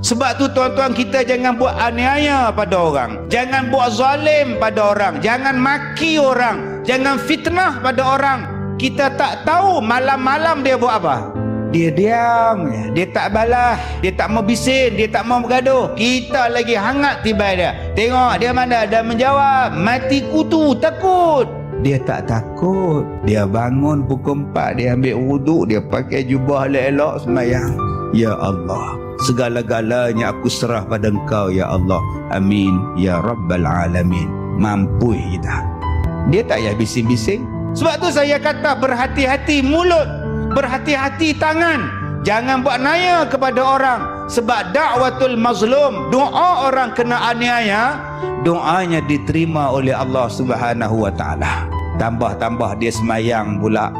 Sebab tu tuan-tuan, kita jangan buat aniaya pada orang, jangan buat zalim pada orang, jangan maki orang, jangan fitnah pada orang. Kita tak tahu malam-malam dia buat apa. Dia diam, dia tak balas, dia tak mau bising, dia tak mau bergaduh. Kita lagi hangat tiba dia. Tengok dia mana dah menjawab, mati kutu, takut. Dia tak takut. Dia bangun pukul 4, dia ambil wuduk, dia pakai jubah elok-elok sembahyang. Ya Allah, segala-galanya aku serah pada Engkau ya Allah. Amin ya Rabbal Alamin. Mampu kita. Dia tak payah bising-bising. Sebab tu saya kata berhati-hati mulut, berhati-hati tangan. Jangan buat naya kepada orang. Sebab da'watul mazlum, doa orang kena aniaya, doanya diterima oleh Allah Subhanahu wa taala. Tambah-tambah dia semayang pula,